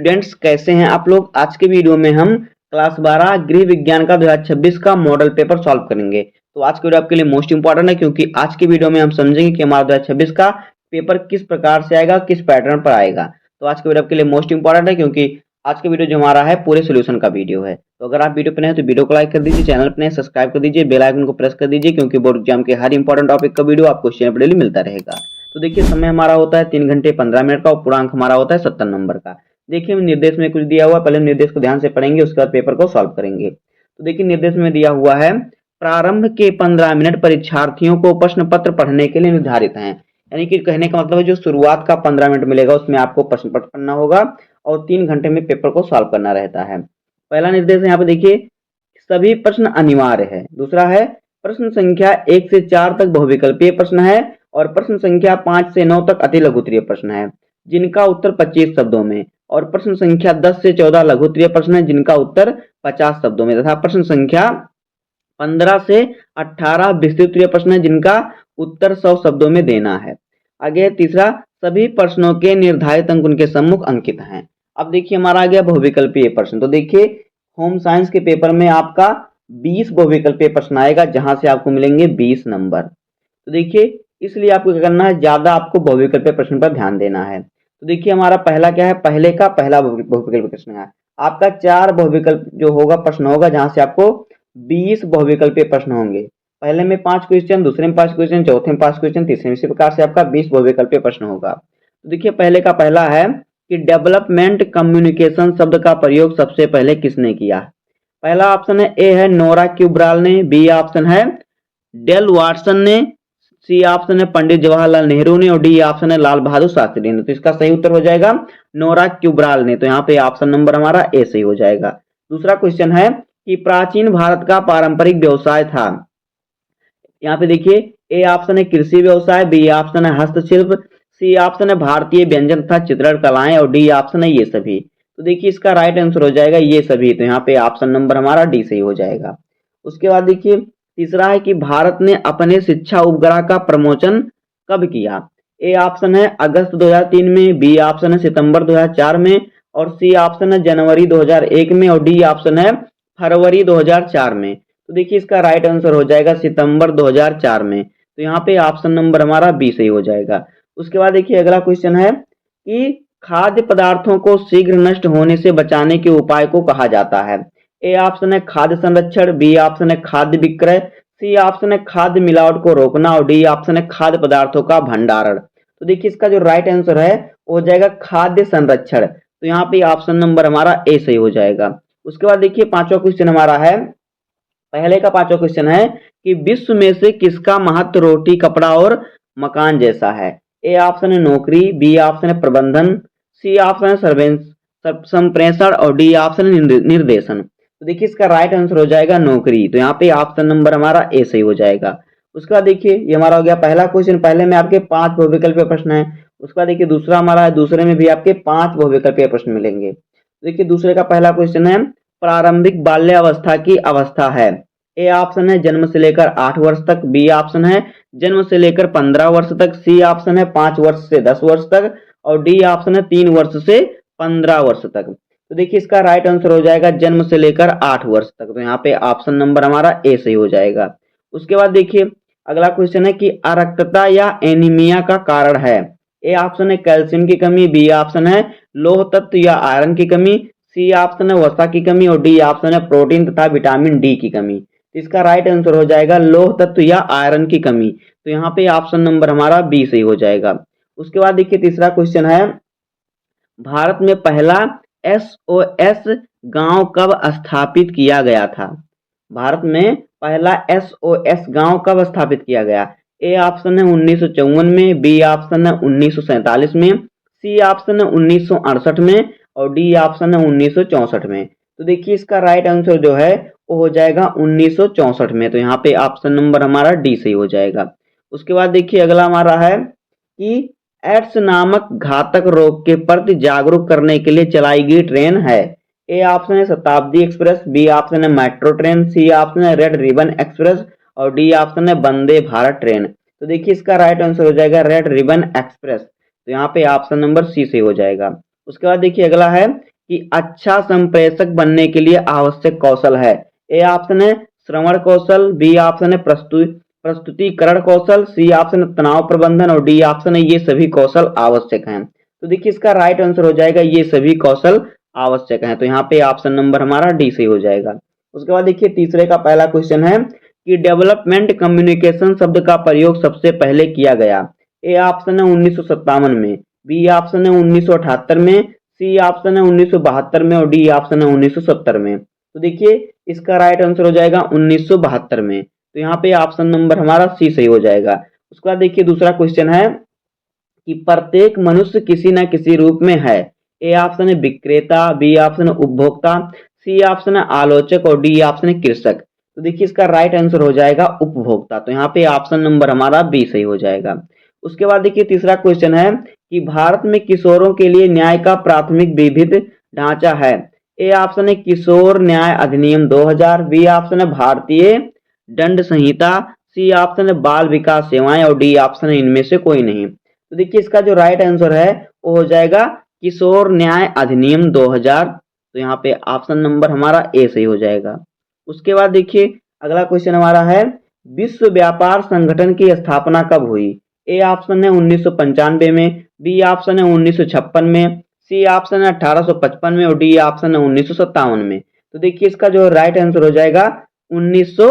Students, कैसे हैं आप लोग। आज के वीडियो में हम क्लास 12 गृह विज्ञान का 2026 का मॉडल पेपर सॉल्व करेंगे। तो आज की वीडियो आपके लिए मोस्ट इंपॉर्टेंट है, क्योंकि आज की वीडियो में हम समझेंगे कि हमारा 2026 का पेपर किस प्रकार से आएगा, किस पैटर्न पर आएगा। तो आज की वीडियो आपके लिए मोस्ट इंपॉर्टेंट है, क्योंकि आज का वीडियो जो हमारा है पूरे सोल्यूशन का वीडियो है। तो अगर आप वीडियो पर नए हैं तो वीडियो को लाइक कर दीजिए, चैनल पर नए सब्सक्राइब कर दीजिए, बेल आइकन को प्रेस कर दीजिए, क्योंकि बोर्ड एग्जाम के हर इंपॉर्टेंट टॉपिक का वीडियो आपको चैनल पर डेली मिलता रहेगा। तो देखिए, समय हमारा होता है 3 घंटे 15 मिनट का और पूर्णांक हमारा होता है 70 नंबर का। देखिए, निर्देश में कुछ दिया हुआ, पहले निर्देश को ध्यान से पढ़ेंगे, उसके बाद पेपर को सॉल्व करेंगे। तो देखिए, निर्देश में दिया हुआ है, प्रारंभ के 15 मिनट परीक्षार्थियों को प्रश्न पत्र पढ़ने के लिए निर्धारित हैं। यानी कि कहने का मतलब है, जो शुरुआत का 15 मिनट मिलेगा उसमें आपको प्रश्न पत्र पढ़ना होगा और 3 घंटे में पेपर को सॉल्व करना रहता है। पहला निर्देश है, यहाँ पे देखिए, सभी प्रश्न अनिवार्य है। दूसरा है, प्रश्न संख्या 1 से 4 तक बहुविकल्पीय प्रश्न है और प्रश्न संख्या 5 से 9 तक अति लघुत्तरीय प्रश्न है जिनका उत्तर 25 शब्दों में, और प्रश्न संख्या 10 से 14 लघुत्तरीय प्रश्न है जिनका उत्तर 50 शब्दों में, तथा प्रश्न संख्या 15 से 18 विस्तृत प्रश्न है जिनका उत्तर 100 शब्दों में देना है। आगे तीसरा, सभी प्रश्नों के निर्धारित अंक उनके सम्मुख अंकित हैं। अब देखिए, हमारा आ गया बहुविकल्पीय प्रश्न। तो देखिए, होम साइंस के पेपर में आपका 20 बहुविकल्पीय प्रश्न आएगा, जहां से आपको मिलेंगे 20 नंबर। तो देखिए, इसलिए आपको क्या करना है, ज्यादा आपको बहुविकल्पीय प्रश्न पर ध्यान देना है। तो देखिए, हमारा पहला क्या है, पहले का पहला बहुविकल्पीय प्रश्न है। आपका 4 बहुविकल्प जो होगा प्रश्न होगा, जहां से आपको 20 बहुविकल्पीय प्रश्न होंगे। पहले में 5 क्वेश्चन, दूसरे में 5 क्वेश्चन, चौथे में 5 क्वेश्चन, तीसरे में इसी प्रकार से आपका 20 बहुविकल्पीय प्रश्न होगा। तो देखिए, पहले का पहला है कि डेवलपमेंट कम्युनिकेशन शब्द का प्रयोग सबसे पहले किसने किया। पहला ऑप्शन है, ए है नोरा क्यूब्राल ने, बी ऑप्शन है डेल वाटसन ने, सी ऑप्शन है पंडित जवाहरलाल नेहरू ने, और डी ऑप्शन है लाल बहादुर शास्त्री ने। तो इसका सही उत्तर हो जाएगा नोरा क्यूब्राल ने। तो यहाँ पे ऑप्शन नंबर हमारा ए सही हो जाएगा। दूसरा क्वेश्चन है कि प्राचीन भारत का पारंपरिक व्यवसाय था। यहाँ पे देखिए, ए ऑप्शन है कृषि व्यवसाय, बी ऑप्शन है हस्तशिल्प, सी ऑप्शन है भारतीय व्यंजन तथा चित्रण कलाएं, और डी ऑप्शन है ये सभी। तो देखिए, इसका राइट आंसर हो जाएगा ये सभी। तो यहाँ पे ऑप्शन नंबर हमारा डी सही हो जाएगा। उसके बाद देखिए, तीसरा है कि भारत ने अपने शिक्षा उपग्रह का प्रमोशन कब किया। ए ऑप्शन है अगस्त 2003 में, बी ऑप्शन है सितंबर 2004 में, और सी ऑप्शन है जनवरी 2001 में, और डी ऑप्शन है फरवरी 2004 में। तो देखिए, इसका राइट आंसर हो जाएगा सितंबर 2004 में। तो यहाँ पे ऑप्शन नंबर हमारा बी सही हो जाएगा। उसके बाद देखिए, अगला क्वेश्चन है कि खाद्य पदार्थों को शीघ्र नष्ट होने से बचाने के उपाय को कहा जाता है। ए ऑप्शन है खाद्य संरक्षण, बी ऑप्शन है खाद्य विक्रय, सी ऑप्शन है खाद्य मिलावट को रोकना, और डी ऑप्शन है खाद्य पदार्थों का भंडारण। तो देखिए, इसका जो राइट आंसर है वो हो जाएगा खाद्य संरक्षण। तो यहाँ पे ऑप्शन नंबर हमारा ए सही हो जाएगा। उसके बाद देखिए, पांचवा क्वेश्चन हमारा है, पहले का पांचवा क्वेश्चन है कि विश्व में से किसका महत्व रोटी कपड़ा और मकान जैसा है। ए ऑप्शन है नौकरी, बी ऑप्शन है प्रबंधन, सी ऑप्शन है संप्रेषण, और डी ऑप्शन है निर्देशन। तो देखिए, इसका राइट आंसर हो जाएगा नौकरी। तो यहाँ पे ऑप्शन नंबर हमारा ए सही हो जाएगा। उसके बाद देखिए, ये हमारा हो गया पहला क्वेश्चन। पहले में आपके 5 बहुविकल्पीय प्रश्न है। उसके बाद देखिए, दूसरा हमारा है, दूसरे में भी आपके 5 बहुविकल्पीय प्रश्न मिलेंगे। देखिए, दूसरे का पहला क्वेश्चन है, प्रारंभिक बाल्यावस्था की अवस्था है। ए ऑप्शन है जन्म से लेकर 8 वर्ष तक, बी ऑप्शन है जन्म से लेकर 15 वर्ष तक, सी ऑप्शन है 5 वर्ष से 10 वर्ष तक, और डी ऑप्शन है 3 वर्ष से 15 वर्ष तक। तो देखिए, इसका राइट आंसर हो जाएगा जन्म से लेकर 8 वर्ष तक। तो यहाँ पे ऑप्शन नंबर हमारा ए सही हो जाएगा। उसके बाद देखिए, अगला क्वेश्चन है कि अरक्तता या एनीमिया का कारण है। ए ऑप्शन है कैल्शियम की कमी, बी ऑप्शन है लौह तत्व या आयरन की कमी, सी ऑप्शन है वसा की कमी, और डी ऑप्शन है प्रोटीन तथा विटामिन डी की कमी। इसका राइट आंसर हो जाएगा लौह तत्व या आयरन की कमी। तो यहाँ पे ऑप्शन नंबर हमारा बी सही हो जाएगा। उसके बाद देखिए, तीसरा क्वेश्चन है, भारत में पहला एसओएस गांव कब स्थापित किया गया था। भारत में पहला एसओएस गांव कब स्थापित किया गया। ए ऑप्शन है 1954 में, बी ऑप्शन है 1947 में, सी ऑप्शन है 1968 में, और डी ऑप्शन है 1964 में। तो देखिए, इसका राइट आंसर जो है वो हो जाएगा 1964 में। तो यहाँ पे ऑप्शन नंबर हमारा डी सही हो जाएगा। उसके बाद देखिए, अगला हमारा है कि एड्स नामक घातक रोग के प्रति जागरूक करने के लिए चलाई गई ट्रेन है। ए ऑप्शन है शताब्दी एक्सप्रेस, बी ऑप्शन है मेट्रो ट्रेन, सी ऑप्शन है रेड रिबन एक्सप्रेस, और डी ऑप्शन है वंदे भारत ट्रेन। तो देखिए, इसका राइट आंसर हो जाएगा रेड रिबन एक्सप्रेस। तो यहाँ पे ऑप्शन नंबर सी से हो जाएगा। उसके बाद देखिए, अगला है कि अच्छा संप्रेषक बनने के लिए आवश्यक कौशल है? ए ऑप्शन है श्रवण कौशल, बी ऑप्शन है प्रस्तुतिकरण कौशल, सी ऑप्शन है तनाव प्रबंधन और डी ऑप्शन है ये सभी कौशल आवश्यक हैं। तो देखिए इसका राइट आंसर हो जाएगा ये सभी कौशल आवश्यक हैं। तो यहाँ पे ऑप्शन नंबर हमारा डी सही हो जाएगा। उसके बाद देखिए तीसरे का पहला क्वेश्चन है कि डेवलपमेंट कम्युनिकेशन शब्द का प्रयोग सबसे पहले किया गया। ए ऑप्शन है 1957 में, बी ऑप्शन है 1978 में, सी ऑप्शन है 1972 में और डी ऑप्शन है 1970 में। तो देखिए इसका राइट आंसर हो जाएगा 1972 में। तो यहाँ पे ऑप्शन नंबर हमारा सी सही हो जाएगा। उसके बाद देखिए दूसरा क्वेश्चन है कि प्रत्येक मनुष्य किसी न किसी रूप में है। ए ऑप्शन है विक्रेता, बी ऑप्शन है उपभोक्ता, सी ऑप्शन है आलोचक और डी ऑप्शन है कृषक। तो देखिए इसका राइट आंसर हो जाएगा उपभोक्ता। तो यहाँ पे ऑप्शन नंबर हमारा बी सही हो जाएगा। उसके बाद देखिए तीसरा क्वेश्चन है कि भारत में किशोरों के लिए न्याय का प्राथमिक विधिक ढांचा है। ए ऑप्शन है किशोर न्याय अधिनियम 2000, बी ऑप्शन है भारतीय दंड संहिता, सी ऑप्शन है बाल विकास सेवाएं और डी ऑप्शन है इनमें से कोई नहीं। तो देखिए इसका जो राइट आंसर है वो हो जाएगा किशोर न्याय अधिनियम 2000। तो यहाँ पे ऑप्शन नंबर हमारा ए सही हो जाएगा। उसके बाद देखिए अगला क्वेश्चन हमारा है विश्व व्यापार संगठन की स्थापना कब हुई। ए ऑप्शन है 1995 में, बी ऑप्शन है 1956 में, सी ऑप्शन है 1855 में और डी ऑप्शन है 1957 में। तो देखिए इसका जो राइट आंसर हो जाएगा 1900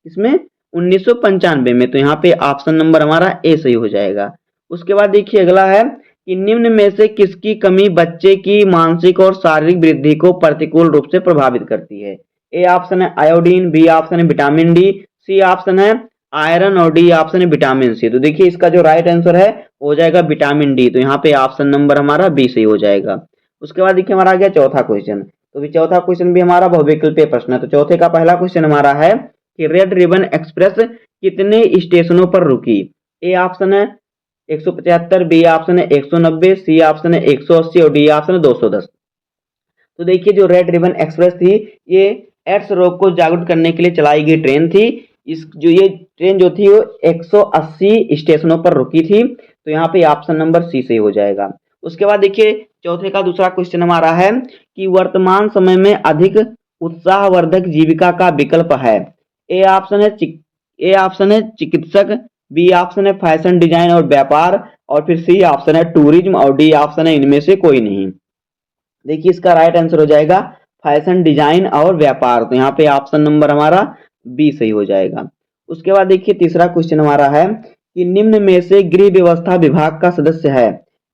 इसमें 1995 में। तो यहाँ पे ऑप्शन नंबर हमारा ए सही हो जाएगा। उसके बाद देखिए अगला है कि निम्न में से किसकी कमी बच्चे की मानसिक और शारीरिक वृद्धि को प्रतिकूल रूप से प्रभावित करती है। ए ऑप्शन है आयोडीन, बी ऑप्शन है विटामिन डी, सी ऑप्शन है आयरन और डी ऑप्शन है विटामिन सी। तो देखिए इसका जो राइट आंसर है हो जाएगा विटामिन डी। तो यहाँ पे ऑप्शन नंबर हमारा बी सही हो जाएगा। उसके बाद देखिए हमारा आ गया चौथा क्वेश्चन। तो भी चौथा क्वेश्चन भी हमारा बहुविकल्पीय प्रश्न है। तो चौथे का पहला क्वेश्चन हमारा है कि रेड रिबन एक्सप्रेस कितने स्टेशनों पर रुकी। ए ऑप्शन है 175, बी ऑप्शन है 190, सी ऑप्शन है 180 और डी ऑप्शन है 210। तो देखिए जो रेड रिबन एक्सप्रेस थी ये एड्स रोग को जागरूक करने के लिए चलाई गई ट्रेन थी। इस जो ये ट्रेन जो थी वो 180 स्टेशनों पर रुकी थी। तो यहाँ पे ऑप्शन नंबर सी सही हो जाएगा। उसके बाद देखिए चौथे का दूसरा क्वेश्चन हमारा है कि वर्तमान समय में अधिक उत्साहवर्धक जीविका का विकल्प है। ए ऑप्शन है चिकित्सक, बी ऑप्शन है फैशन डिजाइन और व्यापार और फिर सी ऑप्शन है टूरिज्म और डी ऑप्शन है इनमें से कोई नहीं। देखिए इसका राइट आंसर हो जाएगा फैशन डिजाइन और व्यापार। तो यहाँ पे ऑप्शन नंबर हमारा बी सही हो जाएगा। उसके बाद देखिए तीसरा क्वेश्चन हमारा है कि निम्न में से गृह व्यवस्था विभाग का सदस्य है।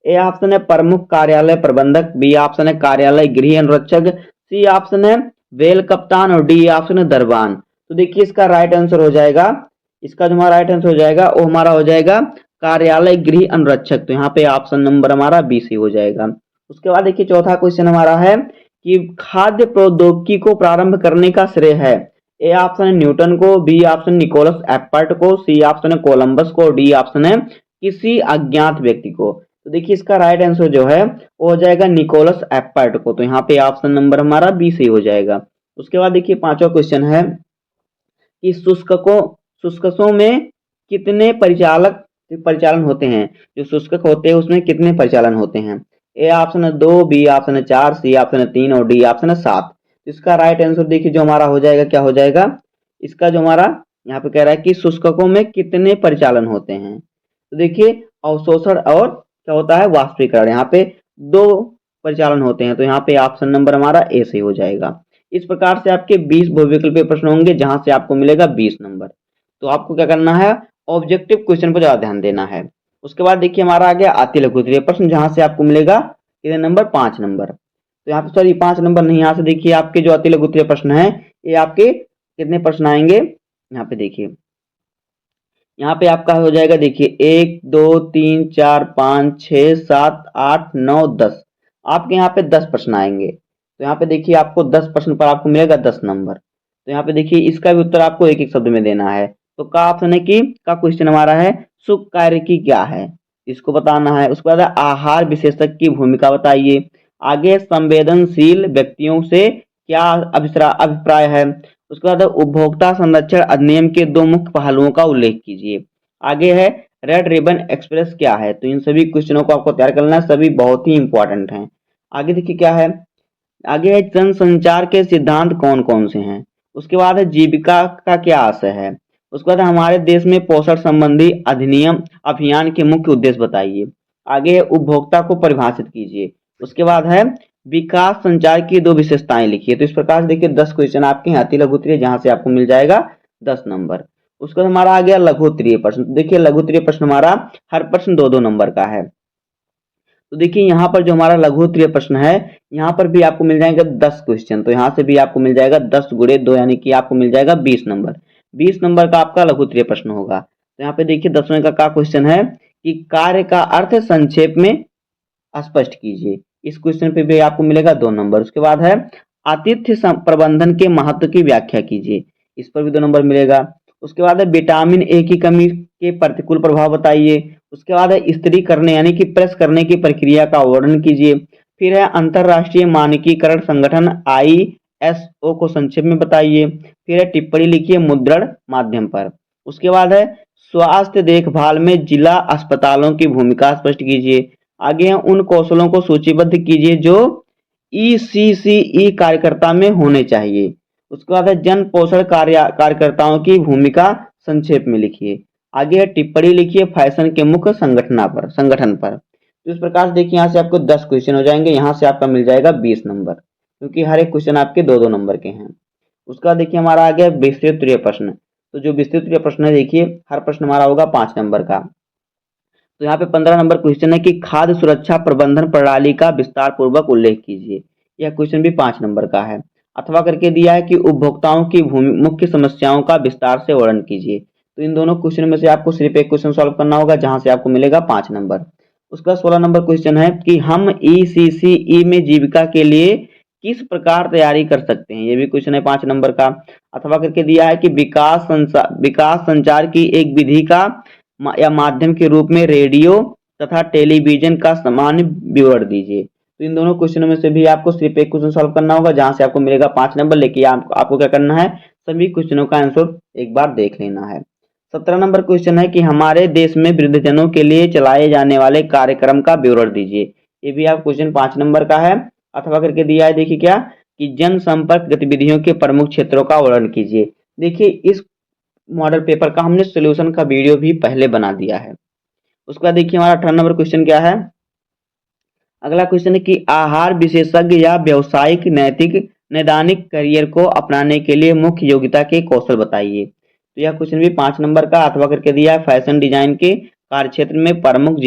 ए ऑप्शन है प्रमुख कार्यालय प्रबंधक, बी ऑप्शन है कार्यालय गृह अनुरक्षक, सी ऑप्शन है वेल कप्तान और डी ऑप्शन है दरबान। तो देखिए इसका राइट आंसर हो जाएगा, इसका जो हमारा राइट आंसर हो जाएगा वो हमारा हो जाएगा कार्यालय गृह अनुरक्षक। तो यहाँ पे ऑप्शन नंबर हमारा बी सही हो जाएगा। उसके बाद देखिए चौथा क्वेश्चन हमारा है कि खाद्य प्रौद्योगिकी को प्रारंभ करने का श्रेय है। ए ऑप्शन है न्यूटन को, बी ऑप्शन निकोलस एप्पर्ट को, सी ऑप्शन है कोलंबस को, डी ऑप्शन है किसी अज्ञात व्यक्ति को। तो देखिए इसका राइट आंसर जो है वो हो जाएगा निकोलस एप्पर्ट को। तो यहाँ पे ऑप्शन नंबर हमारा बी सही हो जाएगा। उसके बाद देखिए पांचवा क्वेश्चन है कि शुष्कों में कितने परिचालन होते हैं। जो शुष्क होते हैं उसमें कितने परिचालन होते हैं। ए ऑप्शन है 2, बी ऑप्शन है 4, सी ऑप्शन है 3 और डी ऑप्शन है 7। इसका राइट आंसर देखिए जो हमारा हो जाएगा क्या हो जाएगा, इसका जो हमारा यहाँ पे कह रहा है कि शुष्कों में कितने परिचालन होते हैं। तो देखिए अवशोषण और क्या होता है वाष्पीकरण, यहाँ पे 2 परिचालन होते हैं। तो यहाँ पे ऑप्शन नंबर हमारा ए सही हो जाएगा। इस प्रकार से आपके 20 बहुविकल्पीय प्रश्न होंगे जहां से आपको मिलेगा 20 नंबर। तो आपको क्या करना है ऑब्जेक्टिव क्वेश्चन पर ज्यादा ध्यान देना है। उसके बाद देखिए हमारा आ गया अति लघु उत्तरीय प्रश्न जहां से आपको मिलेगा कितने नंबर 5 नंबर। तो यहाँ पे सॉरी 5 नंबर नहीं, यहाँ से देखिए आपके जो अति लघु उत्तरीय प्रश्न है ये आपके कितने प्रश्न आएंगे। यहाँ पे देखिए यहाँ पे आपका हो जाएगा देखिए 1 2 3 4 5 6 7 8 9 10, आपके यहाँ पे 10 प्रश्न आएंगे। तो यहाँ पे देखिए आपको 10 प्रश्न पर आपको मिलेगा 10 नंबर। तो यहाँ पे देखिए इसका भी उत्तर आपको एक एक शब्द में देना है। तो का ऑप्शन है कि का क्वेश्चन हमारा है सुख कार्य की क्या है, इसको बताना है। उसके बाद आहार विशेषज्ञ की भूमिका बताइए। आगे संवेदनशील व्यक्तियों से क्या अभिप्राय है। उसके बाद उपभोक्ता संरक्षण अधिनियम के 2 मुख्य पहलुओं का उल्लेख कीजिए। आगे है रेड रिबन एक्सप्रेस क्या है। तो इन सभी क्वेश्चनों को आपको तैयार करना है, सभी बहुत ही इंपॉर्टेंट हैं। आगे देखिए क्या है आगे है जनसंचार के सिद्धांत कौन कौन से हैं। उसके बाद है जीविका का क्या आशय है। उसके बाद हमारे देश में पोषण संबंधी अधिनियम अभियान के मुख्य उद्देश्य बताइए। आगे है उपभोक्ता को परिभाषित कीजिए। उसके बाद है विकास संचार की दो विशेषताएं लिखिए। तो इस प्रकार से देखिए 10 क्वेश्चन आपके हैं अति लघु उत्तरीय, जहां से आपको मिल जाएगा 10 नंबर। उसके बाद हमारा आ गया लघु उत्तरीय प्रश्न। तो देखिए लघु उत्तरीय प्रश्न हमारा हर प्रश्न 2-2 नंबर का है। तो देखिए यहाँ पर जो हमारा लघु उत्तरीय प्रश्न है, यहाँ पर भी आपको मिल जाएंगे 10 क्वेश्चन। तो यहाँ से भी आपको मिल जाएगा 10 गुणे 2 यानी कि आपको मिल जाएगा 20 नंबर। 20 नंबर का आपका लघु उत्तरीय प्रश्न होगा। तो यहाँ पे देखिए 10वें का क्वेश्चन है कि कार्य का अर्थ संक्षेप में स्पष्ट कीजिए। इस क्वेश्चन पे भी आपको मिलेगा 2 नंबर। उसके बाद है आतिथ्य प्रबंधन के महत्व की व्याख्या कीजिए। इस पर भी 2 नंबर मिलेगा। उसके बाद है विटामिन ए की कमी के प्रतिकूल प्रभाव बताइए। उसके बाद है स्त्री करने यानी कि प्रेस करने की प्रक्रिया का वर्णन कीजिए। फिर है अंतरराष्ट्रीय मानकीकरण संगठन ISO को संक्षेप में बताइए। फिर है टिप्पणी लिखिए मुद्रण माध्यम पर। उसके बाद है स्वास्थ्य देखभाल में जिला अस्पतालों की भूमिका स्पष्ट कीजिए। आगे हैं उन कौशलों को सूचीबद्ध कीजिए जो ECCE कार्यकर्ता में होने चाहिए। उसके बाद है जन पोषण कार्यकर्ताओं की भूमिका संक्षेप में लिखिए। आगे है टिप्पणी लिखिए फैशन के मुख्य संगठन पर। तो इस प्रकार से देखिए यहाँ से आपको 10 क्वेश्चन हो जाएंगे। यहाँ से आपका मिल जाएगा 20 नंबर, क्योंकि हर एक क्वेश्चन आपके 2-2 नंबर के हैं। उसका देखिए हमारा आ गया विस्तृत उत्तरीय प्रश्न। तो जो विस्तृत उत्तरीय प्रश्न है देखिए हर प्रश्न हमारा होगा 5 नंबर का। तो यहाँ पे 15 नंबर क्वेश्चन है कि खाद्य सुरक्षा प्रबंधन प्रणाली का विस्तार पूर्वक उल्लेख कीजिए। यह क्वेश्चन भी 5 नंबर का है। अथवा करके दिया है कि उपभोक्ताओं की मुख्य समस्याओं का विस्तार से वर्णन कीजिए। तो इन दोनों क्वेश्चन में से आपको सिर्फ एक क्वेश्चन सॉल्व करना होगा, जहां से आपको मिलेगा 5 नंबर। उसका 16 नंबर क्वेश्चन है कि हम ECCE में जीविका के लिए किस प्रकार तैयारी कर सकते हैं। ये भी क्वेश्चन है 5 नंबर का। अथवा करके दिया है कि विकास संचार की एक विधि का या माध्यम के रूप में रेडियो तथा टेलीविजन का सामान्य विवरण दीजिए। तो इन दोनों क्वेश्चनों में से भी आपको सिर्फ एक क्वेश्चन सॉल्व करना होगा, जहां से आपको मिलेगा 5 नंबर। लेकिन आपको क्या करना है, सभी क्वेश्चनों का आंसर एक बार देख लेना है। 17 नंबर क्वेश्चन है कि हमारे देश में वृद्धजनों के लिए चलाए जाने वाले कार्यक्रम का विवरण दीजिए। ये भी आप क्वेश्चन 5 नंबर का है। अथवा करके दिया है देखिए क्या कि जनसंपर्क गतिविधियों के प्रमुख क्षेत्रों का वर्णन कीजिए। देखिए इस मॉडल पेपर का हमने सॉल्यूशन का वीडियो भी पहले बना दिया है। उसके बाद देखिए हमारा 18 नंबर क्वेश्चन क्या है। अगला क्वेश्चन है कि आहार विशेषज्ञ या व्यावसायिक नैतिक नैदानिक करियर को अपनाने के लिए मुख्य योग्यता के कौशल बताइए। तो यह क्वेश्चन भी 5 नंबर का। अथवा करके दिया है फैशन डिजाइन के कार्यक्षेत्र में प्रमुख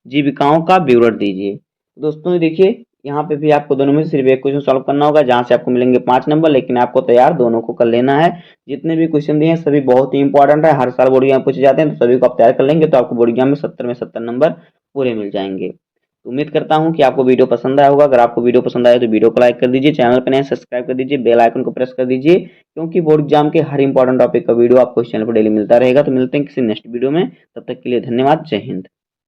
जीविकाओं का विवरण दीजिए। दोस्तों देखिए यहाँ पे भी आपको दोनों में से सिर्फ एक क्वेश्चन सॉल्व करना होगा, जहां से आपको मिलेंगे 5 नंबर। लेकिन आपको तैयार दोनों को कर लेना है। जितने भी क्वेश्चन दिए हैं सभी बहुत ही इंपॉर्टेंट है, हर साल बोर्ड एग्जाम पूछे जाते हैं। तो सभी को आप तैयार कर लेंगे तो आपको बोर्ड एग्जाम में 70 नंबर पूरे मिल जाएंगे। तो उम्मीद करता हूं कि आपको वीडियो पसंद आया होगा। अगर आपको वीडियो पसंद आया तो वीडियो को लाइक कर दीजिए, चैनल पर नए सब्सक्राइब कर दीजिए, बेल आइकन को प्रेस कर दीजिए, क्योंकि बोर्ड एग्जाम के हर इंपॉर्टेंट टॉपिक का वीडियो आपको इस चैनल पर डेली मिलता रहेगा। तो मिलते हैं किसी नेक्स्ट वीडियो में, तब तक के लिए धन्यवाद। जय हिंद।